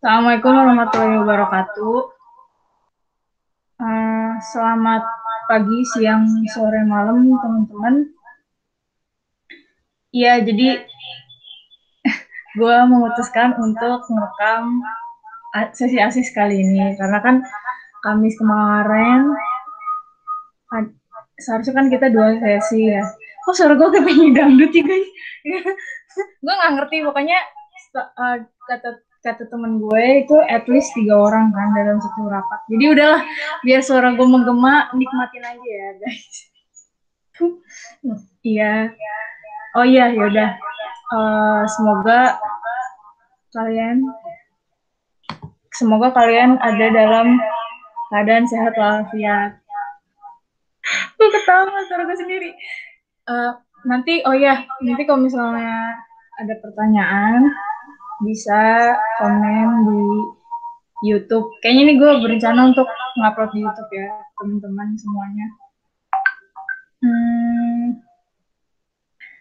Assalamualaikum warahmatullahi wabarakatuh. Selamat pagi, siang, sore, malam, teman-teman. Iya, jadi gue memutuskan untuk merekam sesi asis kali ini. Karena kan Kamis kemarin, seharusnya kan kita 2 sesi ya. Kok suara gue kayak penyanyi dangdut ya, guys? Gue nggak ngerti, pokoknya kata kata temen gue itu at least 3 orang kan dalam satu rapat. Jadi udahlah, biar suara gue menggema, nikmatin aja ya, guys. Iya. Oh iya, yaudah. Semoga kalian, ada dalam keadaan sehat walafiat. Gue ketawa suara gue sendiri. Eh, nanti, oh iya, nanti kalau misalnya ada pertanyaan, bisa komen di YouTube. Kayaknya ini gue berencana untuk ngupload di YouTube ya, teman-teman semuanya.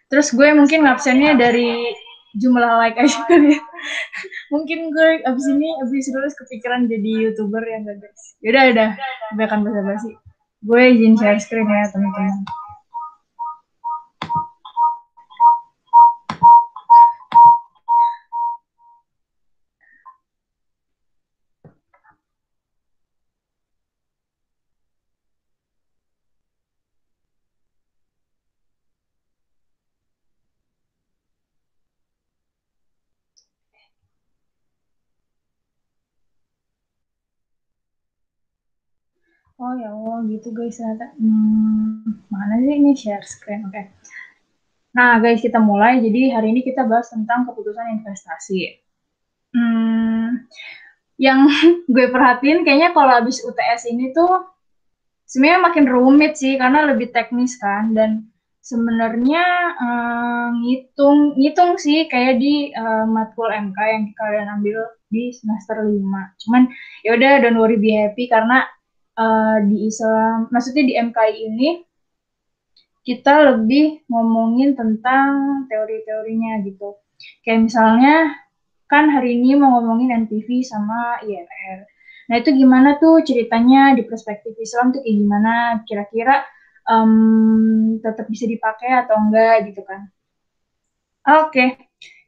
Terus gue mungkin ngabsennya dari jumlah like aja kali ya. Mungkin gue abis lulus kepikiran jadi YouTuber ya enggak, guys. Yaudah, gue akan basa-basi. Gue izin share screen ya, teman-teman. Oh ya Allah, gitu guys ternyata. Mana sih ini share screen? Oke. Nah guys, kita mulai. Jadi hari ini kita bahas tentang keputusan investasi. Yang gue perhatiin kayaknya kalau habis UTS ini tuh sebenarnya makin rumit sih karena lebih teknis kan, dan sebenarnya ngitung sih kayak di matkul MK yang kalian ambil di semester 5. Cuman ya udah, don't worry, be happy, karena di Islam, maksudnya di MKI ini kita lebih ngomongin tentang teori-teorinya gitu. Kayak misalnya kan hari ini mau ngomongin NPV sama IRR. Nah, itu gimana tuh ceritanya di perspektif Islam tuh kayak gimana? Kira-kira tetap bisa dipakai atau enggak gitu kan? Oke,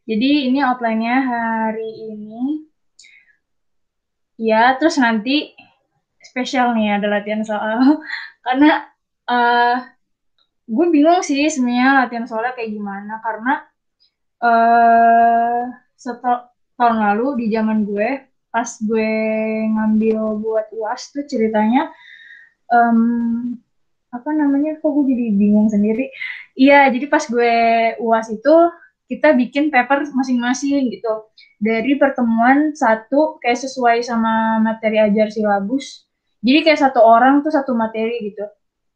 jadi ini outline-nya hari ini. Ya, terus nanti spesial nih ada latihan soal. Karena uh, gue bingung sih sebenarnya latihan soalnya kayak gimana. Karena uh, setelah tahun lalu di zaman gue, pas gue ngambil buat UAS tuh ceritanya, em, apa namanya, kok gue jadi bingung sendiri. Iya, jadi pas gue UAS itu kita bikin paper masing-masing gitu. Dari pertemuan satu kayak sesuai sama materi ajar silabus. Jadi kayak satu orang tuh satu materi gitu.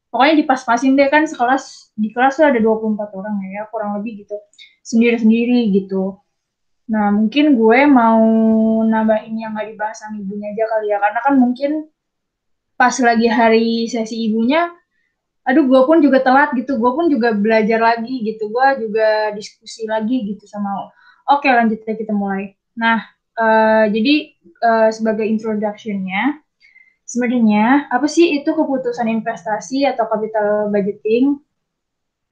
Pokoknya dipas-pasin deh, kan sekelas, di kelas tuh ada 24 orang ya, kurang lebih gitu. Sendiri-sendiri gitu. Nah, mungkin gue mau nambahin yang nggak dibahas sama ibunya aja kali ya. Karena kan mungkin pas lagi hari sesi ibunya, aduh gue pun juga telat gitu. Gue pun juga belajar lagi gitu. Gue juga diskusi lagi gitu sama. Oke, lanjut ya, kita mulai. Nah, jadi sebagai introduction-nya, sebenarnya apa sih itu keputusan investasi atau capital budgeting?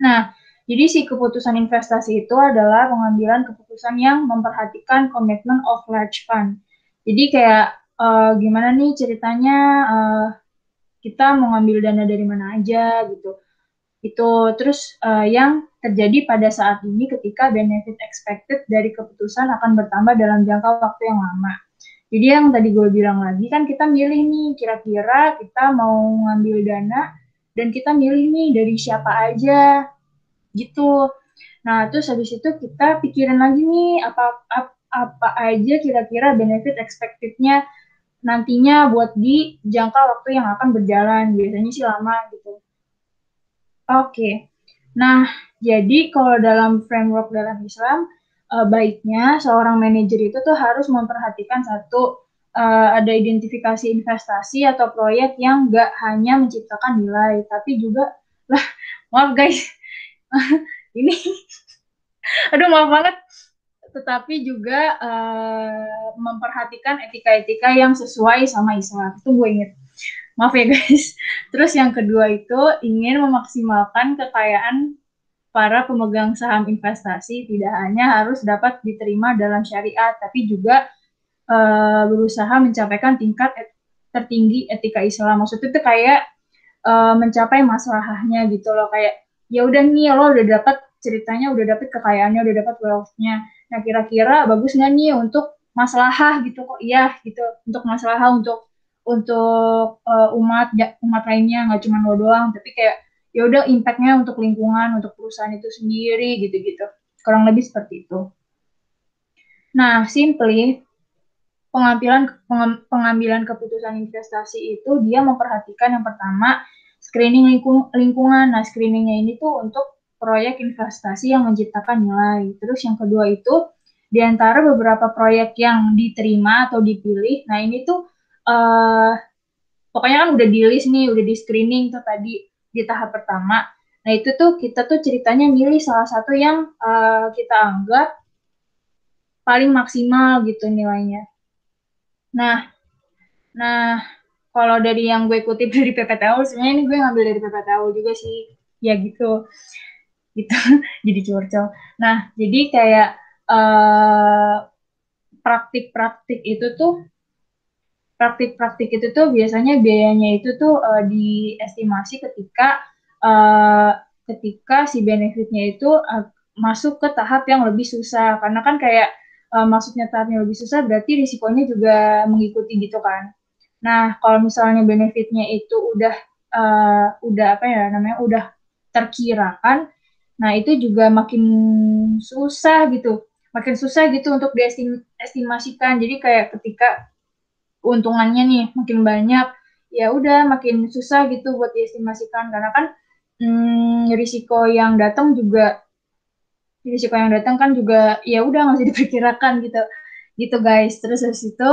Nah, jadi si keputusan investasi itu adalah pengambilan keputusan yang memperhatikan commitment of large fund. Jadi kayak gimana nih ceritanya, kita mau ngambil dana dari mana aja gitu. Itu terus yang terjadi pada saat ini ketika benefit expected dari keputusan akan bertambah dalam jangka waktu yang lama. Jadi yang tadi gue bilang lagi kan, kita milih nih kira-kira kita mau ngambil dana, dan kita milih nih dari siapa aja gitu. Nah, terus habis itu kita pikirin lagi nih apa aja kira-kira benefit expected-nya nantinya buat di jangka waktu yang akan berjalan. Biasanya sih lama gitu. Oke. Nah, jadi kalau dalam framework dalam Islam, baiknya seorang manajer itu tuh harus memperhatikan satu, ada identifikasi investasi atau proyek yang nggak hanya menciptakan nilai, tapi juga, lah, maaf guys, ini, aduh maaf banget, tetapi juga memperhatikan etika-etika yang sesuai sama Islam. Itu gue inget. Maaf ya guys. Terus yang kedua itu ingin memaksimalkan kekayaan para pemegang saham investasi, tidak hanya harus dapat diterima dalam syariat, tapi juga berusaha mencapaikan tingkat tertinggi etika Islam. Maksudnya itu kayak mencapai masalahnya gitu loh, kayak ya udah nih lo udah dapat ceritanya, udah dapat kekayaannya, udah dapat wealth-nya. Nah kira-kira bagus nggak nih untuk masalah gitu kok? Iya gitu, untuk masalah, untuk umat lainnya, nggak cuma lo doang, tapi kayak ya udah impact-nya untuk lingkungan, untuk perusahaan itu sendiri gitu-gitu. Kurang lebih seperti itu. Nah, simply pengambilan keputusan investasi itu dia memperhatikan yang pertama screening lingkungan. Nah, screeningnya ini tuh untuk proyek investasi yang menciptakan nilai. Terus yang kedua itu di antara beberapa proyek yang diterima atau dipilih. Nah, ini tuh pokoknya kan udah di list nih, udah di screening tuh tadi di tahap pertama. Nah, itu tuh kita tuh ceritanya milih salah satu yang kita anggap paling maksimal gitu nilainya. Nah, Nah, kalau dari yang gue kutip dari PPTU, sebenarnya ini gue ngambil dari PPTU juga sih. Ya gitu, gitu. Jadi curcol. Nah, jadi kayak eh, praktik-praktik itu tuh, praktik-praktik itu tuh biasanya biayanya itu tuh diestimasi eh, ketika si benefitnya itu masuk ke tahap yang lebih susah. Karena kan kayak masuknya tahapnya lebih susah, berarti risikonya juga mengikuti gitu kan. Nah, kalau misalnya benefitnya itu udah apa ya namanya, udah terkirakan, nah itu juga makin susah gitu, untuk diestimasikan. Jadi kayak ketika keuntungannya nih makin banyak, ya udah makin susah gitu buat diestimasikan, karena kan risiko yang datang kan juga ya udah nggak bisa diperkirakan gitu, gitu guys. Terus habis itu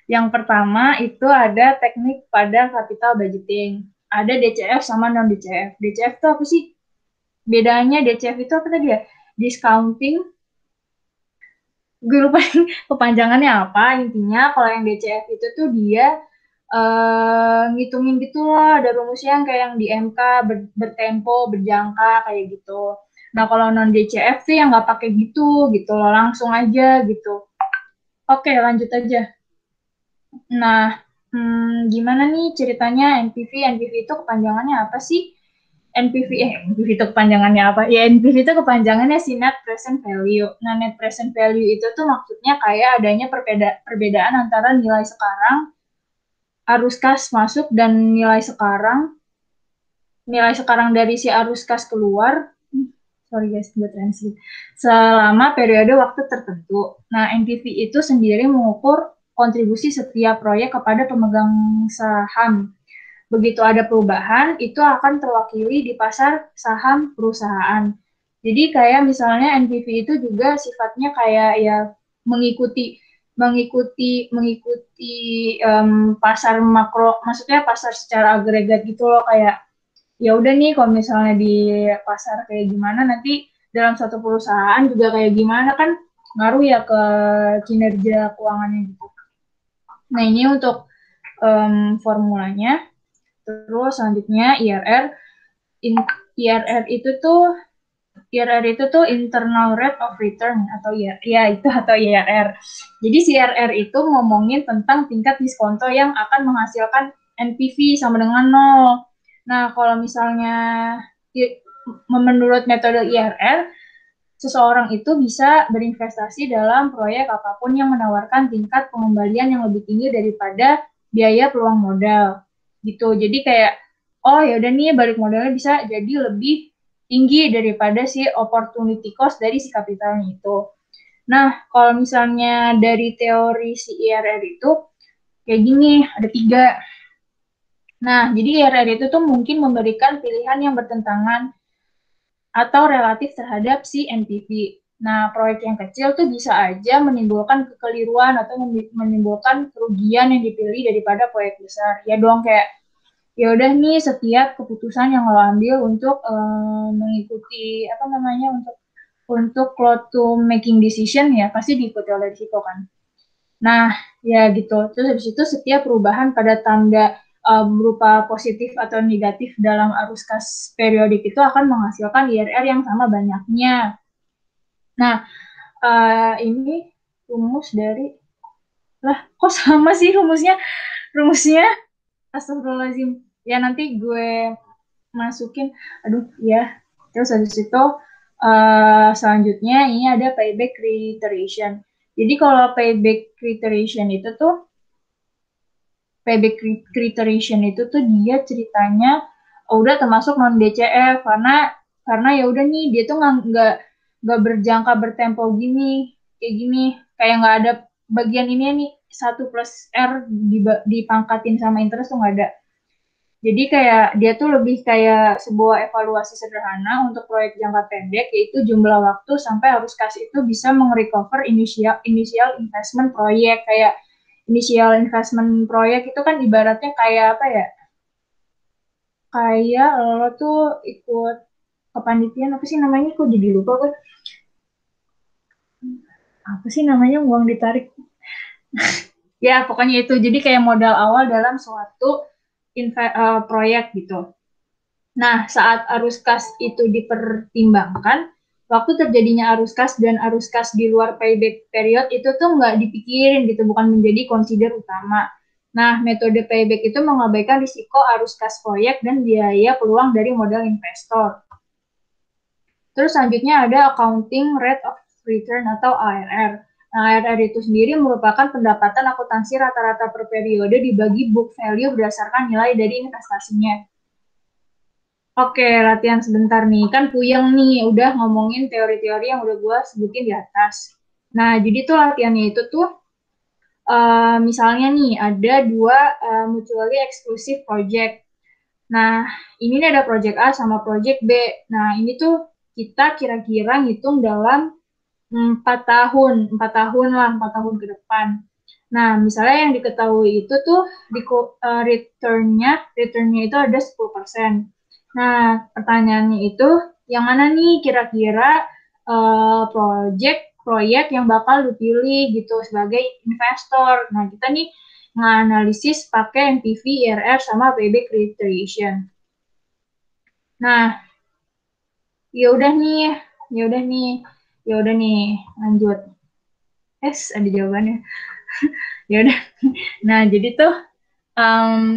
yang pertama itu ada teknik pada capital budgeting. Ada DCF sama non DCF. DCF itu apa sih? Bedanya DCF itu apa tadi ya? Discounting. Gue lupa kepanjangannya apa. Intinya kalau yang DCF itu tuh dia ngitungin gitu lah. Ada rumusnya yang kayak yang di MK, bertempo, berjangka kayak gitu. Nah kalau non DCF sih yang nggak pakai gitu loh. Langsung aja gitu. Oke, lanjut aja. Nah, gimana nih ceritanya NPV? NPV itu kepanjangannya apa sih? NPV itu kepanjangannya apa? Ya, NPV itu kepanjangannya si Net Present Value. Nah, Net Present Value itu tuh maksudnya kayak adanya perbedaan antara nilai sekarang, arus kas masuk, dan nilai sekarang dari si arus kas keluar. Sorry guys, gue translate. Selama periode waktu tertentu. Nah, NPV itu sendiri mengukur kontribusi setiap proyek kepada pemegang saham. Begitu ada perubahan, itu akan terwakili di pasar saham perusahaan. Jadi kayak misalnya NPV itu juga sifatnya kayak ya mengikuti mengikuti pasar makro, maksudnya pasar secara agregat gitu loh, kayak ya udah nih kalau misalnya di pasar kayak gimana, nanti dalam satu perusahaan juga kayak gimana kan ngaruh ya ke kinerja keuangannya gitu. Nah ini untuk formulanya. Terus selanjutnya IRR. IRR itu tuh internal rate of return atau ya itu atau IRR. Jadi si IRR itu ngomongin tentang tingkat diskonto yang akan menghasilkan NPV sama dengan 0. Nah, kalau misalnya menurut metode IRR, seseorang itu bisa berinvestasi dalam proyek apapun yang menawarkan tingkat pengembalian yang lebih tinggi daripada biaya peluang modal gitu. Jadi kayak oh ya udah nih balik modalnya bisa jadi lebih tinggi daripada si opportunity cost dari si kapitalnya itu. Nah, kalau misalnya dari teori si IRR itu kayak gini, ada 3. Nah, jadi IRR itu tuh mungkin memberikan pilihan yang bertentangan atau relatif terhadap si NPV. Nah, proyek yang kecil tuh bisa aja menimbulkan kekeliruan atau menimbulkan kerugian yang dipilih daripada proyek besar. Ya dong, kayak ya udah nih setiap keputusan yang lo ambil untuk mengikuti apa namanya, untuk untuk cloud to making decision ya pasti diikuti oleh risiko kan. Nah, ya gitu. Terus habis itu setiap perubahan pada tanda berupa positif atau negatif dalam arus kas periodik itu akan menghasilkan IRR yang sama banyaknya. Nah, ini rumus dari lah kok sama sih rumusnya? Rumusnya astagfirullahaladzim. Ya nanti gue masukin. Aduh, ya. Terus habis itu selanjutnya ini ada payback reiteration. Jadi kalau payback reiteration itu tuh payback reiteration itu tuh dia ceritanya udah termasuk non DCF karena ya udah nih dia tuh nggak berjangka bertempo gini kayak gini kayak nggak ada bagian ini nih 1 plus R dipangkatin sama interest tuh nggak ada. Jadi kayak dia tuh lebih kayak sebuah evaluasi sederhana untuk proyek jangka pendek, yaitu jumlah waktu sampai arus kas itu bisa mengrecover initial investment proyek. Kayak initial investment proyek itu kan ibaratnya kayak apa ya? Kayak lo tuh ikut kepanitiaan apa sih namanya? Kok jadi lupa gue. Apa sih namanya uang ditarik? Ya pokoknya itu. Jadi kayak modal awal dalam suatu proyek gitu. Nah, saat arus kas itu dipertimbangkan, waktu terjadinya arus kas dan arus kas di luar payback period itu tuh nggak dipikirin gitu, bukan menjadi consider utama. Nah, metode payback itu mengabaikan risiko arus kas proyek dan biaya peluang dari modal investor. Terus selanjutnya ada accounting rate of return atau ARR. Nah, ARR itu sendiri merupakan pendapatan akuntansi rata-rata per periode dibagi book value berdasarkan nilai dari investasinya. Oke, latihan sebentar nih. Kan puyeng nih, udah ngomongin teori-teori yang udah gue sebutin di atas. Nah, jadi tuh latihannya itu tuh, misalnya nih, ada dua mutually exclusive project. Nah, ini nih ada project A sama project B. Nah, ini tuh kita kira-kira ngitung dalam 4 tahun, 4 tahun lah, 4 tahun ke depan. Nah, misalnya yang diketahui itu tuh di returnnya itu ada 10%. Nah, pertanyaannya itu, yang mana nih kira-kira proyek yang bakal dipilih gitu sebagai investor. Nah, kita nih nganalisis pakai NPV, IRR, sama payback reiteration. Nah, ya udah nih, ya udah nih, ya udah nih, lanjut. Ada jawabannya. Ya udah. Nah, jadi tuh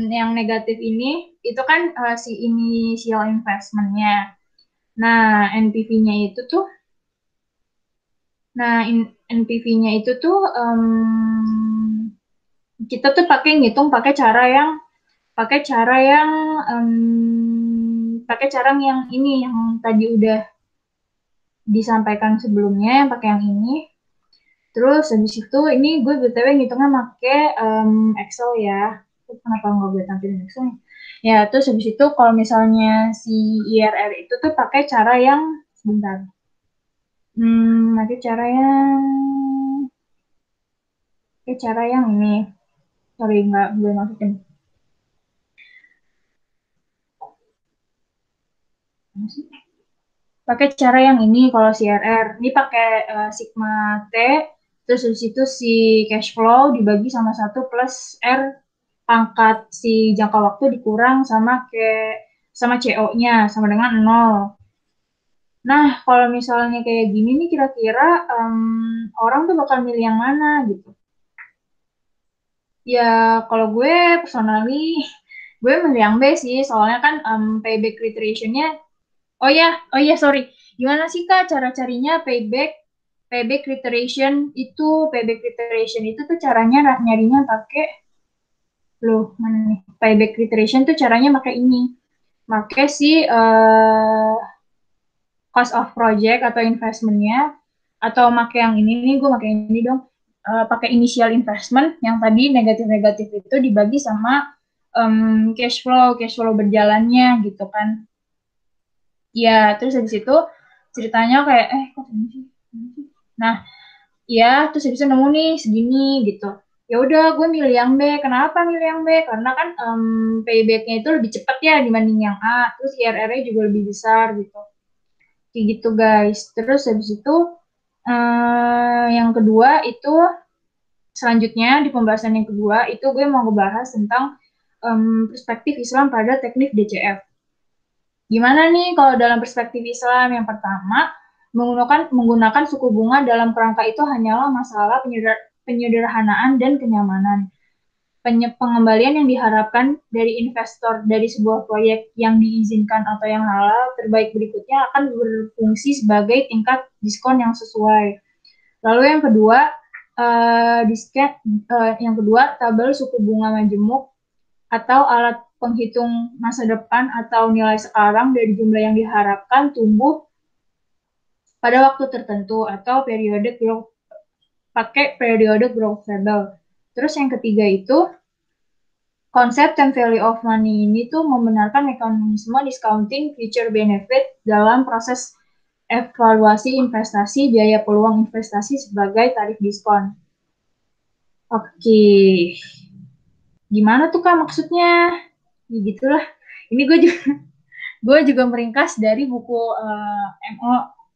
yang negatif ini itu kan si initial investment-nya. Nah, NPV-nya itu tuh, nah NPV-nya itu tuh kita tuh ngitung pakai cara yang ini yang tadi udah disampaikan sebelumnya, yang pakai yang ini. Terus habis itu ini gue btw ngitungnya pakai Excel ya. Kenapa nggak gue tampilin Excel? Ya, terus habis itu kalau misalnya si IRR itu tuh pakai cara yang sebentar. Pakai cara yang ini. Sorry, nggak gue masukin. Pakai cara yang ini kalau CRR. Ini pakai sigma T, terus habis itu si cash flow dibagi sama 1 plus R pangkat si jangka waktu dikurang sama CO-nya sama dengan 0. Nah, kalau misalnya kayak gini nih kira-kira orang tuh bakal milih yang mana gitu. Ya, kalau gue personally gue milih yang B sih, soalnya kan payback reiteration-nya. Oh ya, sorry. Gimana sih Kak cara carinya payback reiteration itu tuh caranya nyarinya pakai loh mana nih? Payback reiteration tuh caranya pakai ini. Pakai si cost of project atau investmentnya atau pakai yang ini nih gue pakai ini dong. Pakai initial investment yang tadi negatif-negatif itu dibagi sama cash flow berjalannya gitu kan. Ya, terus habis itu ceritanya kayak, kok ini sih? Nah, ya, terus habis itu nemu nih segini gitu. Ya udah, gue milih yang B. Kenapa milih yang B? Karena kan payback-nya itu lebih cepat ya dibanding yang A. Terus IRR-nya juga lebih besar gitu. Kayak gitu guys. Terus habis itu yang kedua itu selanjutnya di pembahasan yang kedua itu gue mau ngebahas tentang perspektif Islam pada teknik DCF. Gimana nih kalau dalam perspektif Islam? Yang pertama, menggunakan suku bunga dalam kerangka itu hanyalah masalah penyederhanaan dan kenyamanan. Pengembalian yang diharapkan dari investor dari sebuah proyek yang diizinkan atau yang halal terbaik berikutnya akan berfungsi sebagai tingkat diskon yang sesuai. Lalu yang kedua, yang kedua tabel suku bunga majemuk atau alat penghitung masa depan atau nilai sekarang dari jumlah yang diharapkan tumbuh pada waktu tertentu atau periode growth, pakai periode growth table. Terus yang ketiga itu konsep time value of money ini tuh membenarkan mekanisme discounting future benefit dalam proses evaluasi investasi, biaya peluang investasi sebagai tarif diskon. Oke, gimana tuh Kak maksudnya? Ya gitulah. Ini gue juga meringkas dari buku MO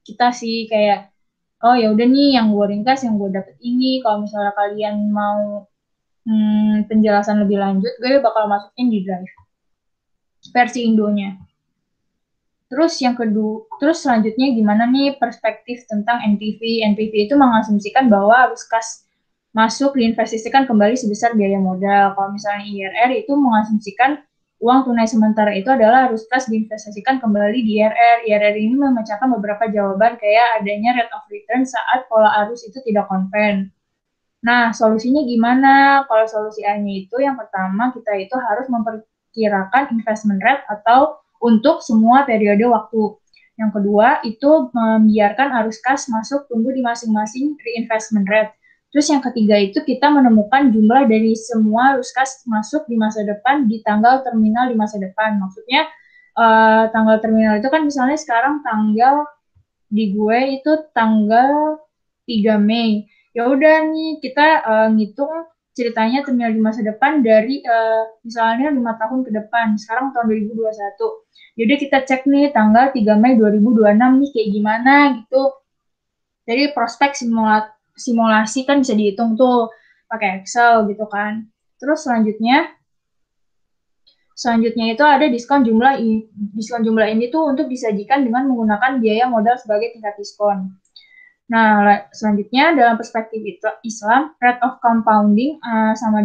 kita sih kayak oh ya udah nih yang gue ringkas yang gue dapet ini kalau misalnya kalian mau penjelasan lebih lanjut gue bakal masukin di drive versi Indonya. Terus selanjutnya gimana nih perspektif tentang NPV? NPV itu mengasumsikan bahwa arus kas masuk diinvestasikan kembali sebesar biaya modal. Kalau misalnya IRR itu mengasumsikan uang tunai sementara itu adalah arus kas diinvestasikan kembali di IRR. IRR ini memecahkan beberapa jawaban kayak adanya rate of return saat pola arus itu tidak konven. Nah, solusinya gimana? Kalau solusi A-nya itu yang pertama kita itu harus memperkirakan investment rate atau untuk semua periode waktu. Yang kedua itu membiarkan arus kas masuk tumbuh di masing-masing reinvestment rate. Terus yang ketiga itu kita menemukan jumlah dari semua arus kas masuk di masa depan di tanggal terminal di masa depan. Maksudnya tanggal terminal itu kan misalnya sekarang tanggal di gue itu tanggal 3 Mei. Ya udah nih kita ngitung ceritanya terminal di masa depan dari misalnya 5 tahun ke depan. Sekarang tahun 2021. Jadi kita cek nih tanggal 3 Mei 2026 nih kayak gimana gitu. Jadi prospek simulasi kan bisa dihitung tuh pakai Excel gitu kan. Terus selanjutnya itu ada diskon jumlah ini. Diskon jumlah ini tuh untuk disajikan dengan menggunakan biaya modal sebagai tingkat diskon. Nah, selanjutnya dalam perspektif Islam, rate of compounding sama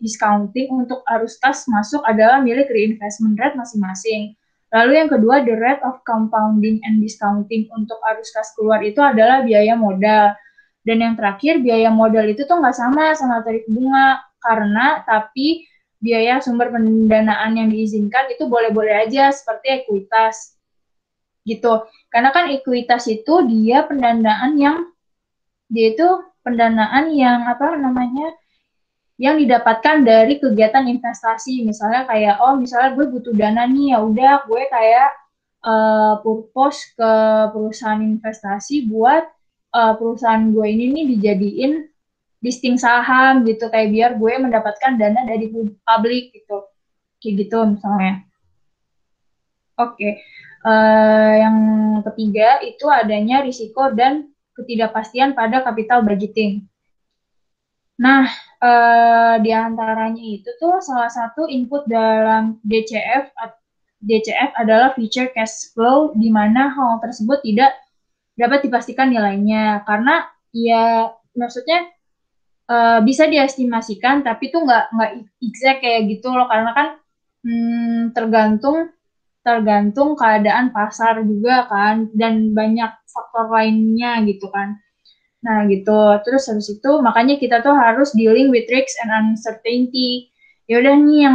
discounting untuk arus kas masuk adalah milik reinvestment rate masing-masing. Lalu yang kedua, the rate of compounding and discounting untuk arus kas keluar itu adalah biaya modal. Dan yang terakhir, biaya modal itu tuh nggak sama tarif bunga, karena tapi biaya sumber pendanaan yang diizinkan itu boleh-boleh aja seperti ekuitas gitu. Karena kan ekuitas itu dia itu pendanaan yang apa namanya yang didapatkan dari kegiatan investasi. Misalnya kayak misalnya gue butuh dana nih ya udah gue kayak purpose ke perusahaan investasi buat perusahaan gue ini nih dijadiin listing saham gitu kayak biar gue mendapatkan dana dari publik gitu. Kayak gitu misalnya. Oke, yang ketiga itu adanya risiko dan ketidakpastian pada capital budgeting. Nah, di antaranya itu tuh salah satu input dalam DCF adalah future cash flow, di mana hal tersebut tidak dapat dipastikan nilainya. Karena ya maksudnya bisa diestimasikan, tapi tuh nggak exact kayak gitu loh, karena kan tergantung keadaan pasar juga kan dan banyak faktor lainnya gitu kan. Nah gitu. Terus habis itu makanya kita tuh harus dealing with risks and uncertainty. Ya udah nih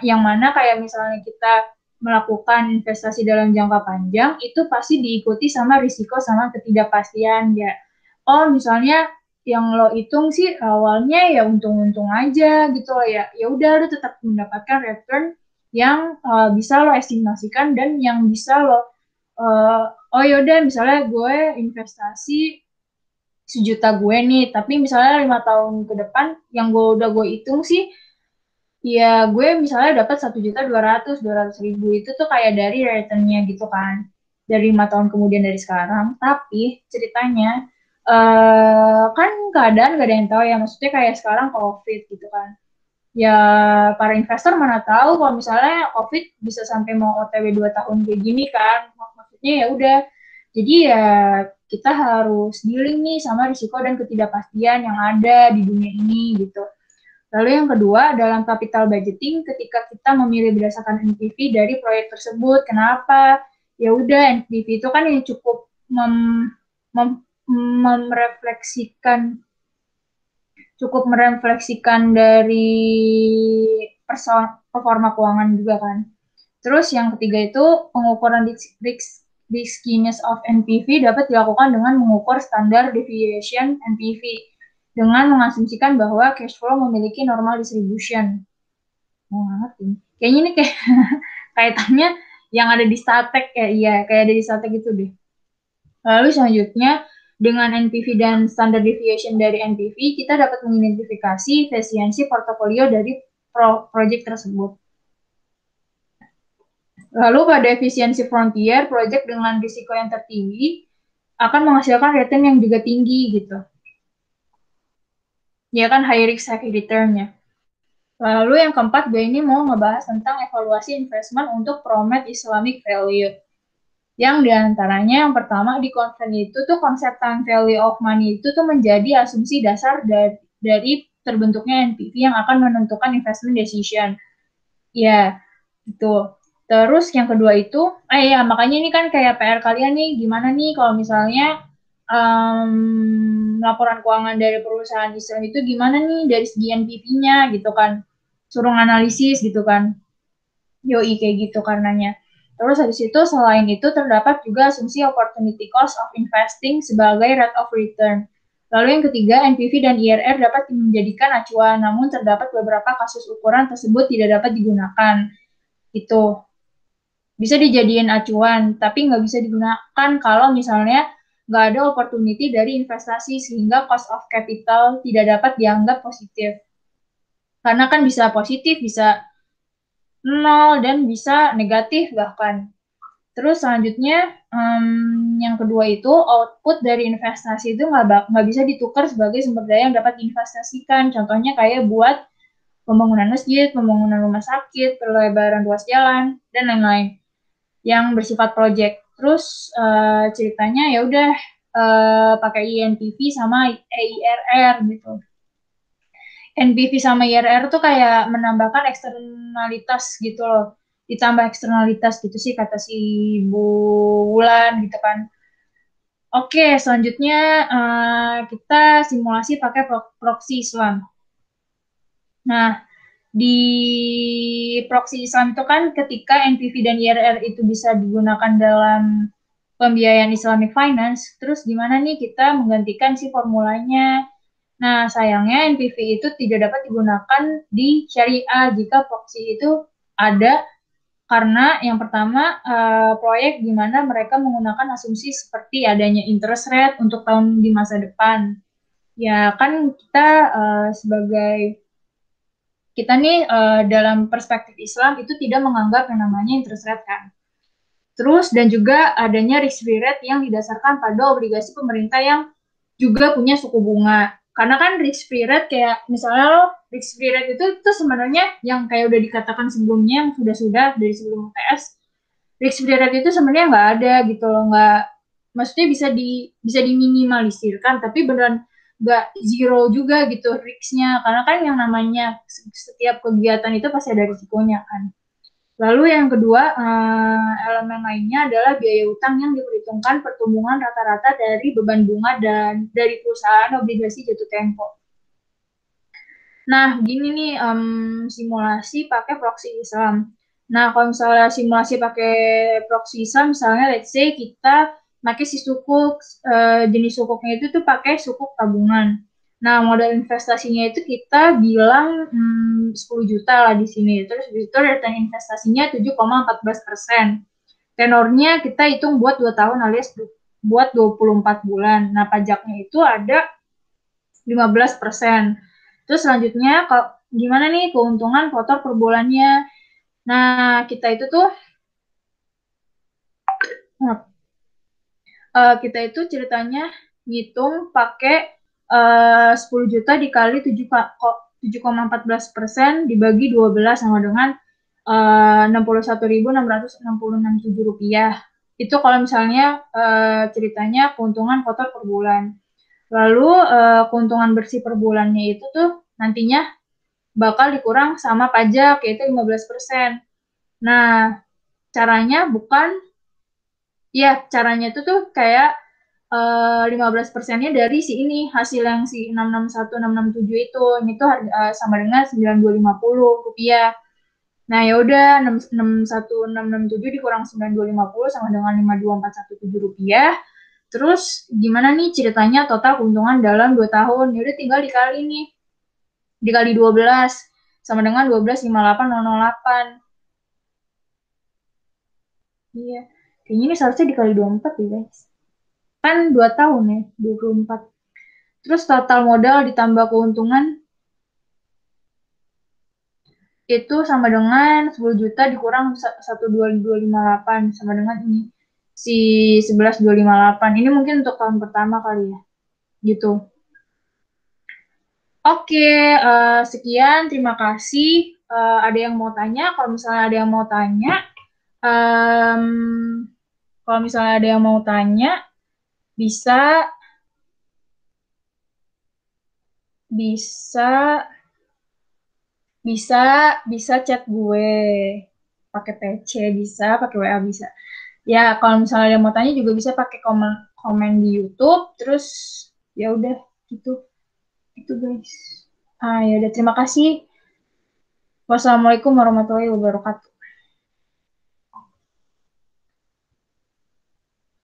yang mana kayak misalnya kita melakukan investasi dalam jangka panjang itu pasti diikuti sama risiko sama ketidakpastian ya. Oh misalnya yang lo hitung sih awalnya ya untung-untung aja gitu loh ya. Ya udah lo tetap mendapatkan return yang bisa lo estimasikan dan yang bisa lo oh yaudah misalnya gue investasi 1 juta gue nih tapi misalnya 5 tahun ke depan yang gue hitung sih ya gue misalnya dapat 1.200.000 itu tuh kayak dari returnnya gitu kan. dari 5 tahun kemudian dari sekarang. Tapi ceritanya kan keadaan gak ada yang tahu ya, maksudnya kayak sekarang COVID gitu kan. Ya para investor mana tahu kalau misalnya COVID bisa sampai mau OTW 2 tahun kayak gini kan. Maksudnya ya udah. Jadi ya kita harus dealing nih sama risiko dan ketidakpastian yang ada di dunia ini gitu. Lalu yang kedua, dalam capital budgeting, ketika kita memilih berdasarkan NPV dari proyek tersebut, kenapa? Ya udah, NPV itu kan yang cukup mem, merefleksikan, dari performa keuangan juga kan. Terus yang ketiga itu pengukuran riskiness of NPV dapat dilakukan dengan mengukur standar deviation NPV dengan mengasumsikan bahwa cash flow memiliki normal distribution. Oh, ngerti. Kayaknya ini kayak kaitannya yang ada di statek kayak iya, kayak ada di statek itu deh. Lalu selanjutnya dengan NPV dan standard deviation dari NPV, kita dapat mengidentifikasi efisiensi portofolio dari project tersebut. Lalu pada efisiensi frontier, project dengan risiko yang tertinggi akan menghasilkan return yang juga tinggi gitu. Ya kan high risk high return-nya. Lalu yang keempat, gue ini mau ngebahas tentang evaluasi investment untuk Promet Islamic Value. Yang diantaranya yang pertama di konven itu tuh konsep time value of money itu tuh menjadi asumsi dasar dari terbentuknya NPV yang akan menentukan investment decision. Ya, itu. Terus yang kedua itu, ya makanya ini kan kayak PR kalian nih, gimana nih kalau misalnya laporan keuangan dari perusahaan Islam itu gimana nih dari segi NPV-nya gitu kan. Suruh analisis gitu kan. Yoi kayak gitu karenanya. Terus habis itu selain itu terdapat juga asumsi opportunity cost of investing sebagai rate of return. Lalu yang ketiga, NPV dan IRR dapat menjadikan acuan, namun terdapat beberapa kasus ukuran tersebut tidak dapat digunakan. Itu bisa dijadiin acuan, tapi nggak bisa digunakan kalau misalnya nggak ada opportunity dari investasi sehingga cost of capital tidak dapat dianggap positif. Karena kan bisa positif, bisa nol, dan bisa negatif bahkan. Terus selanjutnya, yang kedua itu output dari investasi itu nggak bisa ditukar sebagai sumber daya yang dapat diinvestasikan. Contohnya kayak buat pembangunan masjid, pembangunan rumah sakit, perlebaran ruas jalan, dan lain-lain yang bersifat project. Terus ceritanya ya udah pakai INPV sama EIRR gitu. NPV sama IRR tuh kayak menambahkan eksternalitas gitu loh. Ditambah eksternalitas gitu sih kata si Bu Wulan gitu kan. Oke, selanjutnya kita simulasi pakai proxy Islam. Nah, di proxy Islam itu kan ketika NPV dan IRR itu bisa digunakan dalam pembiayaan Islamic Finance, terus gimana nih kita menggantikan si formulanya? Nah, sayangnya NPV itu tidak dapat digunakan di syariah jika proxy itu ada karena yang pertama proyek di mana mereka menggunakan asumsi seperti adanya interest rate untuk tahun di masa depan. Ya kan kita sebagai kita nih dalam perspektif Islam itu tidak menganggap yang namanya interest rate kan. Terus dan juga adanya risk free rate yang didasarkan pada obligasi pemerintah yang juga punya suku bunga. Karena kan risk free rate kayak misalnya lo risk free rate itu sebenarnya yang kayak udah dikatakan sebelumnya yang sudah dari sebelum UTS risk free rate itu sebenarnya nggak ada gitu loh, nggak maksudnya bisa diminimalisirkan tapi beneran nggak zero juga gitu risknya karena kan yang namanya setiap kegiatan itu pasti ada risikonya kan. Lalu yang kedua, elemen lainnya adalah biaya utang yang diperhitungkan pertumbuhan rata-rata dari beban bunga dan dari perusahaan obligasi jatuh tempo. Nah, gini nih simulasi pakai proxy Islam. Nah, kalau misalnya simulasi pakai proxy Islam, misalnya let's say kita pakai si sukuk, jenis sukuknya itu tuh pakai sukuk tabungan. Nah, modal investasinya itu kita bilang 10 juta lah di sini. Terus itu return investasinya 7,14%. Tenornya kita hitung buat 2 tahun alias buat 24 bulan. Nah, pajaknya itu ada 15%. Terus selanjutnya, gimana nih keuntungan kotor per bulannya? Nah, kita itu tuh kita itu ceritanya ngitung pakai 10 juta dikali 7,14% dibagi 12 sama dengan 61.666 rupiah. Itu kalau misalnya ceritanya keuntungan kotor per bulan. Lalu keuntungan bersih per bulannya itu tuh nantinya bakal dikurang sama pajak yaitu 15%. Nah, caranya bukan caranya itu tuh kayak 15%-nya dari si ini hasil yang si 661.667 itu. Ini tuh sama dengan 92.050 rupiah. Nah, ya udah 661.667 dikurang 92.050 sama dengan 52.417 rupiah. Terus gimana nih ceritanya total keuntungan dalam 2 tahun? Ya udah tinggal dikali nih. Dikali 12 sama dengan 12,58.008. Iya. Kayaknya ini seharusnya dikali 24 ya, guys. Kan 2 tahun ya, 24. Terus total modal ditambah keuntungan itu sama dengan 10 juta dikurang 12258 sama dengan ini. Si 11.258. Ini mungkin untuk tahun pertama kali ya. Gitu. Oke, sekian. Terima kasih. Ada yang mau tanya? Kalau misalnya ada yang mau tanya, em, kalau misalnya ada yang mau tanya, bisa bisa bisa bisa chat gue pakai PC bisa, pakai WA bisa. Ya, kalau misalnya ada yang mau tanya juga bisa pakai komen komen di YouTube. Terus ya udah gitu. Itu guys. Ya udah terima kasih. Wassalamualaikum warahmatullahi wabarakatuh.